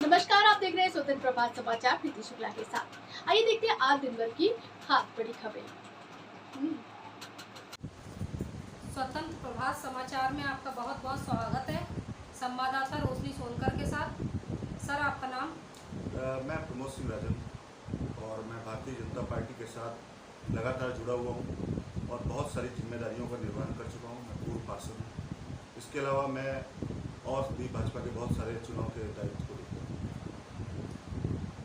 नमस्कार, आप देख रहे हैं स्वतंत्र प्रभात समाचार प्रीति शुक्ला के साथ। आइए देखते हैं आज दिन भर की खास बड़ी खबरें। स्वतंत्र प्रभात समाचार में आपका बहुत बहुत स्वागत है। संवाददाता रोशनी सोनकर के साथ। सर, आपका नाम? मैं प्रमोद सिंह राजन और मैं भारतीय जनता पार्टी के साथ लगातार जुड़ा हुआ हूँ और बहुत सारी जिम्मेदारियों का निर्वहन कर चुका हूँ। मैं पूर्व पार्षद हूँ। इसके अलावा मैं और भी भाजपा के बहुत सारे चुनाव के दायित्व को देखता हूँ।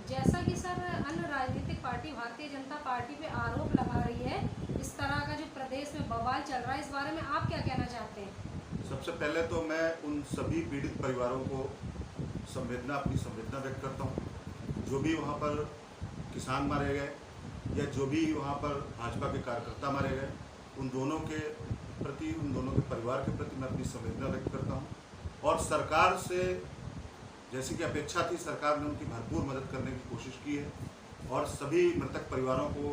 जैसा कि सर अन्य राजनीतिक पार्टी भारतीय जनता पार्टी पे आरोप लगा रही है, इस तरह का जो प्रदेश में बवाल चल रहा है, इस बारे में आप क्या कहना चाहते हैं? सबसे पहले तो मैं उन सभी पीड़ित परिवारों को अपनी संवेदना व्यक्त करता हूँ। जो भी वहाँ पर किसान मारे गए या जो भी वहाँ पर भाजपा के कार्यकर्ता मारे गए, उन दोनों के प्रति, उन दोनों के परिवार के प्रति मैं अपनी संवेदना व्यक्त करता हूँ। और सरकार से जैसी कि अपेक्षा थी, सरकार ने उनकी भरपूर मदद करने की कोशिश की है और सभी मृतक परिवारों को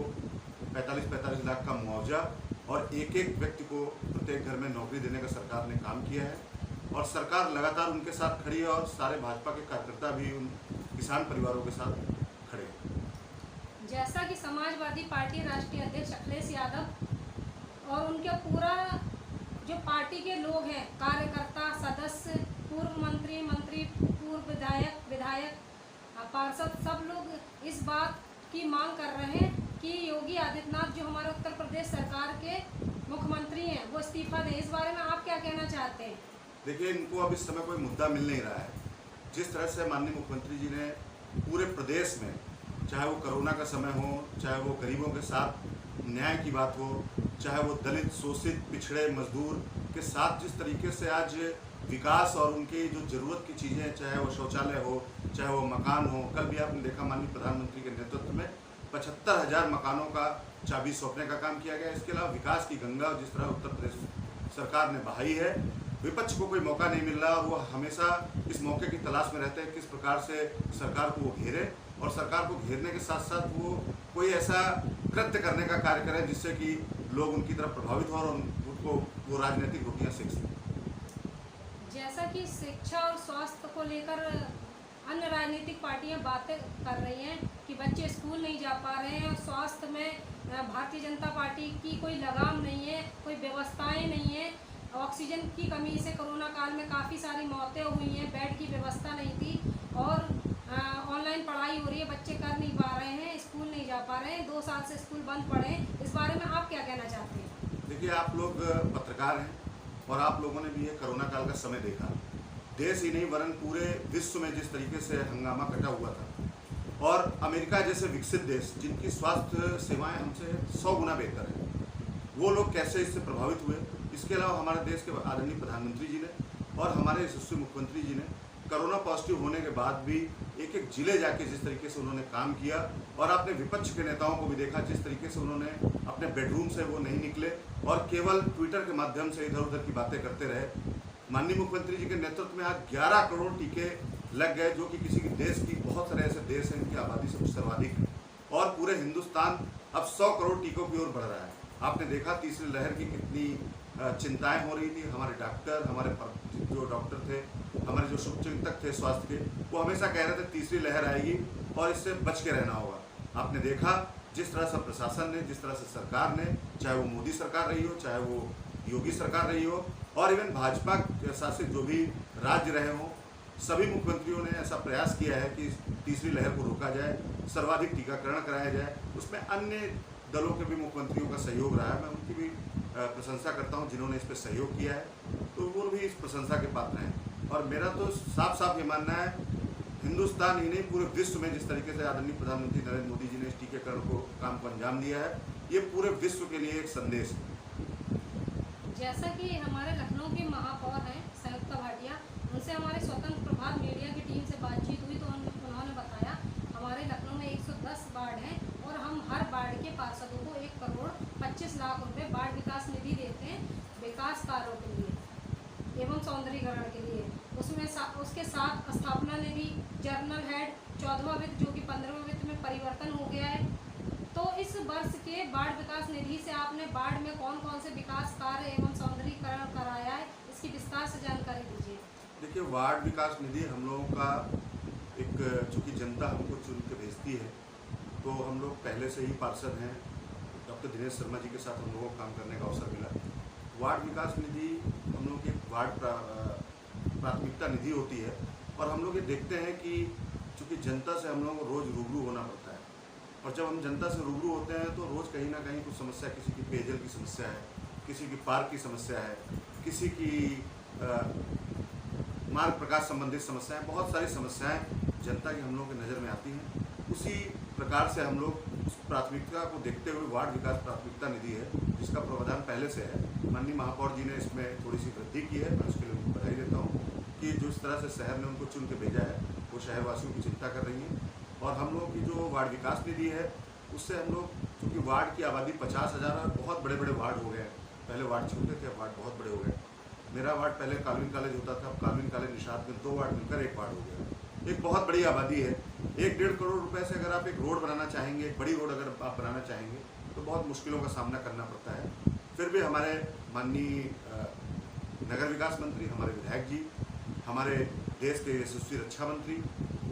45-45 लाख का मुआवजा और एक एक व्यक्ति को प्रत्येक घर में नौकरी देने का सरकार ने काम किया है और सरकार लगातार उनके साथ खड़ी है और सारे भाजपा के कार्यकर्ता भी उन किसान परिवारों के साथ खड़े हैं। जैसा कि समाजवादी पार्टी राष्ट्रीय अध्यक्ष अखिलेश यादव और उनके पूरा जो पार्टी के लोग हैं, कार्यकर्ता, सदस्य, पूर्व मंत्री, पूर्व विधायक, पार्षद, सब लोग इस बात की मांग कर रहे हैं कि योगी आदित्यनाथ जो हमारे उत्तर प्रदेश सरकार के मुख्यमंत्री हैं, वो इस्तीफा दें। इस बारे में आप क्या कहना चाहते हैं? देखिए, इनको अब इस समय कोई मुद्दा मिल नहीं रहा है। जिस तरह से माननीय मुख्यमंत्री जी ने पूरे प्रदेश में, चाहे वो कोरोना का समय हो, चाहे वो गरीबों के साथ न्याय की बात हो, चाहे वो दलित, शोषित, पिछड़े, मजदूर के साथ जिस तरीके से आज विकास और उनकी जो ज़रूरत की चीज़ें, चाहे वो शौचालय हो, चाहे वो मकान हो। कल भी आपने देखा माननीय प्रधानमंत्री के नेतृत्व में 75,000 मकानों का चाबी सौंपने का काम किया गया। इसके अलावा विकास की गंगा जिस तरह उत्तर प्रदेश सरकार ने बहाई है, विपक्ष को कोई मौका नहीं मिल रहा और वो हमेशा इस मौके की तलाश में रहते हैं किस प्रकार से सरकार को वो घेरे और सरकार को घेरने के साथ साथ वो कोई ऐसा कृत्य करने का कार्य करें जिससे कि लोग उनकी तरफ प्रभावित हो और उनको वो राजनीतिक रोटियां सेक सकें। जैसा कि शिक्षा और स्वास्थ्य को लेकर अन्य राजनीतिक पार्टियां बातें कर रही हैं कि बच्चे स्कूल नहीं जा पा रहे हैं, स्वास्थ्य में भारतीय जनता पार्टी की कोई लगाम नहीं है, कोई व्यवस्थाएं नहीं है, ऑक्सीजन की कमी से कोरोना काल में काफ़ी सारी मौतें हुई हैं, बेड की व्यवस्था नहीं थी और ऑनलाइन पढ़ाई हो रही है, बच्चे कर नहीं पा रहे हैं, स्कूल नहीं जा पा रहे हैं, 2 साल से स्कूल बंद पड़े हैं। इस बारे में आप क्या कहना चाहते हैं? देखिए, आप लोग पत्रकार हैं और आप लोगों ने भी ये कोरोना काल का समय देखा। देश ही नहीं वरन पूरे विश्व में जिस तरीके से हंगामा कटा हुआ था और अमेरिका जैसे विकसित देश जिनकी स्वास्थ्य सेवाएं हमसे 100 गुना बेहतर है, वो लोग कैसे इससे प्रभावित हुए। इसके अलावा हमारे देश के आदरणीय प्रधानमंत्री जी ने और हमारे यशस्वी मुख्यमंत्री जी ने कोरोना पॉजिटिव होने के बाद भी एक एक जिले जाके जिस तरीके से उन्होंने काम किया और आपने विपक्ष के नेताओं को भी देखा जिस तरीके से उन्होंने अपने बेडरूम से वो नहीं निकले और केवल ट्विटर के माध्यम से इधर उधर की बातें करते रहे। माननीय मुख्यमंत्री जी के नेतृत्व में आज 11 करोड़ टीके लग गए, जो कि किसी की देश की, बहुत सारे ऐसे देश हैं इनकी आबादी सबसे सर्वाधिक है और पूरे हिंदुस्तान अब 100 करोड़ टीकों की ओर बढ़ रहा है। आपने देखा तीसरी लहर की कितनी चिंताएं हो रही थी। हमारे डॉक्टर, हमारे जो डॉक्टर थे, हमारे जो शुभचिंतक थे स्वास्थ्य के, वो हमेशा कह रहे थे तीसरी लहर आएगी और इससे बच के रहना होगा। आपने देखा जिस तरह से प्रशासन ने, जिस तरह से सरकार ने, चाहे वो मोदी सरकार रही हो, चाहे वो योगी सरकार रही हो और इवन भाजपा शासित जो भी राज्य रहे हों, सभी मुख्यमंत्रियों ने ऐसा प्रयास किया है कि तीसरी लहर को रोका जाए, सर्वाधिक टीकाकरण कराया जाए। उसमें अन्य दलों के भी मुख्यमंत्रियों का सहयोग रहा है। मैं उनकी भी प्रशंसा करता हूं जिन्होंने इस पर सहयोग किया है, तो वो भी इस प्रशंसा के पात्र हैं। और मेरा तो साफ साफ ये मानना है, हिंदुस्तान ही नहीं पूरे विश्व में जिस तरीके से आदरणीय प्रधानमंत्री नरेंद्र मोदी जी ने इस टीकाकरण को काम को अंजाम दिया है, ये पूरे विश्व के लिए एक संदेश है। जैसा कि हमारे लखनऊ के महापौर हैं संयुक्त भाटिया, उनसे हमारे स्वतंत्र प्रभात मीडिया की टीम से बातचीत हुई तो उन्होंने बताया हमारे लखनऊ में 110 वार्ड हैं और हम हर वार्ड के पार्षदों को 1 करोड़ 25 लाख रुपए वार्ड विकास निधि देते हैं विकास कार्यों के लिए एवं सौंदर्यीकरण के लिए। उसके साथ स्थापना निधि, जर्नल हेड, 14वां वित्त जो कि 15वें वित्त में परिवर्तन हो गया है। तो इस वर्ष के वार्ड विकास निधि से आपने वार्ड में कौन कौन से विकास कार्य एवं सौंदर्यीकरण कराया है, इसकी विस्तार से जानकारी दीजिए। देखिए, वार्ड विकास निधि हम लोगों का एक चूँकि जनता हमको चुन के भेजती है, तो हम लोग पहले से ही पार्षद हैं। डॉक्टर दिनेश शर्मा जी के साथ हम लोगों को काम करने का अवसर मिला। वार्ड विकास निधि हम लोग की वार्ड प्राथमिकता निधि होती है, और हम लोग ये देखते हैं कि चूँकि जनता से हम लोगों को रोज़ रूबरू होना पड़ता है, और जब हम जनता से रूबरू होते हैं तो रोज़ कहीं ना कहीं कुछ समस्या, किसी की पेयजल की समस्या है, किसी की पार्क की समस्या है, किसी की मार्ग प्रकाश संबंधित समस्याएं, बहुत सारी समस्याएं जनता की हम लोगों की नज़र में आती हैं। उसी प्रकार से हम लोग उस प्राथमिकता को देखते हुए वार्ड विकास प्राथमिकता निधि है, जिसका प्रावधान पहले से है। माननीय महापौर जी ने इसमें थोड़ी सी वृद्धि की है, मैं उसके लिए उनको बधाई देता हूँ कि जिस तरह से शहर ने उनको चुन के भेजा है, वो शहरवासियों की चिंता कर रही हैं। और हम लोग की जो वार्ड विकास निधि है, उससे हम लोग, चूँकि वार्ड की आबादी 50,000 और बहुत बड़े बड़े वार्ड हो गए हैं। पहले वार्ड छोटे थे, अब वार्ड बहुत बड़े हो गए। मेरा वार्ड पहले कालविन कॉलेज होता था, अब कालविन कॉलेज निशात में 2 वार्ड मिलकर 1 वार्ड हो गया। एक बहुत बड़ी आबादी है। 1-1.5 करोड़ रुपए से अगर आप एक रोड बनाना चाहेंगे, एक बड़ी रोड अगर आप बनाना चाहेंगे, तो बहुत मुश्किलों का सामना करना पड़ता है। फिर भी हमारे माननीय नगर विकास मंत्री, हमारे विधायक जी, हमारे देश के यशस्वी रक्षा मंत्री,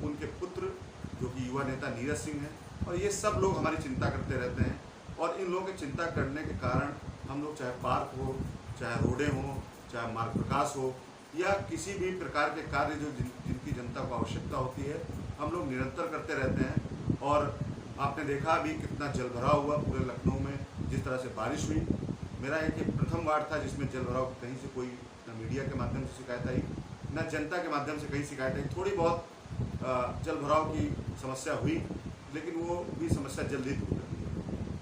उनके पुत्र जो कि युवा नेता नीरज सिंह हैं, और ये सब लोग हमारी चिंता करते रहते हैं। और इन लोगों की चिंता करने के कारण हम लोग, चाहे पार्क हो, चाहे रोडें हों, चाहे मार्ग प्रकाश हो, या किसी भी प्रकार के कार्य जो जिनकी जनता को आवश्यकता होती है, हम लोग निरंतर करते रहते हैं। और आपने देखा अभी कितना जलभराव हुआ पूरे लखनऊ में, जिस तरह से बारिश हुई। मेरा एक प्रथम वार्ड था जिसमें जलभराव कहीं से कोई न मीडिया के माध्यम से शिकायत आई, न जनता के माध्यम से कहीं शिकायत आई। थोड़ी बहुत जलभराव की समस्या हुई, लेकिन वो भी समस्या जल्दी दूर कर दी।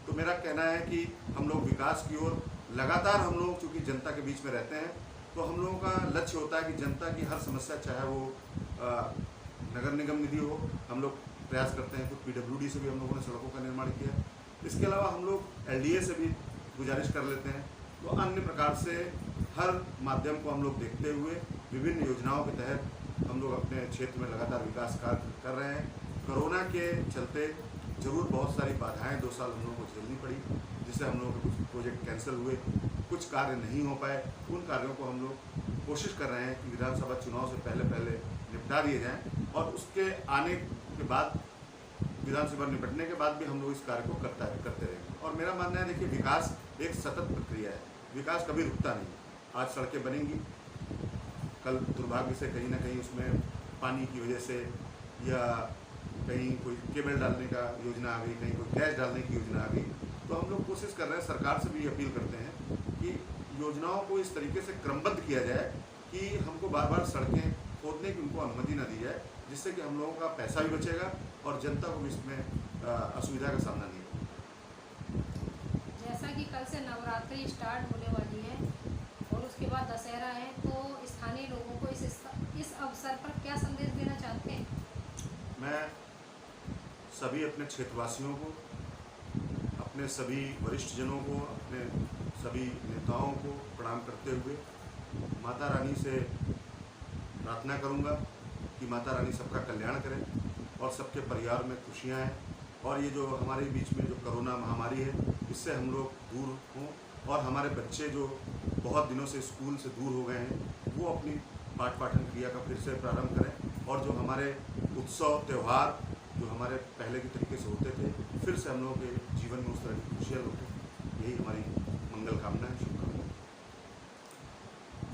तो मेरा कहना है कि हम लोग विकास की ओर लगातार, हम लोग चूँकि जनता के बीच में रहते हैं, तो हम लोगों का लक्ष्य होता है कि जनता की हर समस्या, चाहे वो नगर निगम निधि हो, हम लोग प्रयास करते हैं। कुछ PWD से भी हम लोगों ने सड़कों का निर्माण किया। इसके अलावा हम लोग LDA से भी गुजारिश कर लेते हैं। तो अन्य प्रकार से हर माध्यम को हम लोग देखते हुए विभिन्न योजनाओं के तहत हम लोग अपने क्षेत्र में लगातार विकास कार्य कर रहे हैं। कोरोना के चलते ज़रूर बहुत सारी बाधाएं 2 साल हम लोगों को झेलनी पड़ी, जिससे हम लोगों के कुछ प्रोजेक्ट कैंसिल हुए, कुछ कार्य नहीं हो पाए। उन कार्यों को हम लोग कोशिश कर रहे हैं कि विधानसभा चुनाव से पहले निपटा दिए जाएं, और उसके आने के बाद, विधानसभा निपटने के बाद भी हम लोग इस कार्य को करते रहेंगे। और मेरा मानना है, देखिए, विकास एक सतत प्रक्रिया है, विकास कभी रुकता नहीं। आज सड़कें बनेंगी, कल दुर्भाग्य से कहीं ना कहीं उसमें पानी की वजह से, या कहीं कोई केबल डालने का योजना आ गई, कहीं कोई गैस डालने की योजना आ गई। तो हम लोग कोशिश कर रहे हैं, सरकार से भी अपील करते हैं कि योजनाओं को इस तरीके से क्रमबद्ध किया जाए कि हमको बार बार सड़कें खोदने की उनको अनुमति न दी जाए, जिससे कि हम लोगों का पैसा भी बचेगा और जनता को भी इसमें असुविधा का सामना नहीं होगा। जैसा कि कल से नवरात्रि स्टार्ट होने वाली है और उसके बाद दशहरा है, तो स्थानीय लोगों को इस अवसर पर क्या संदेश देना चाहते हैं? मैं सभी अपने क्षेत्रवासियों को, अपने सभी वरिष्ठ जनों को, अपने सभी नेताओं को प्रणाम करते हुए माता रानी से प्रार्थना करूंगा कि माता रानी सबका कल्याण करें और सबके परिवार में खुशियां आएँ, और ये जो हमारे बीच में जो कोरोना महामारी है, इससे हम लोग दूर हों, और हमारे बच्चे जो बहुत दिनों से स्कूल से दूर हो गए हैं, वो अपनी पाठ पाठन क्रिया का फिर से प्रारंभ करें, और जो हमारे उत्सव त्यौहार जो हमारे पहले के तरीके से होते थे, फिर से हम लोगों के जीवन में उस तरह की खुशियाँ लौटें। यही हमारी मंगल कामना है, शुभकामना।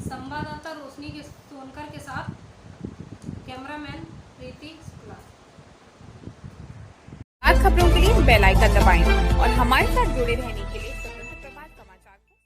संवाददाता रोशनी के सोनकर के साथ कैमरामैन प्रीति शुक्ला। खबरों के लिए बेल आइकन दबाएं और हमारे साथ जुड़े रहने के लिए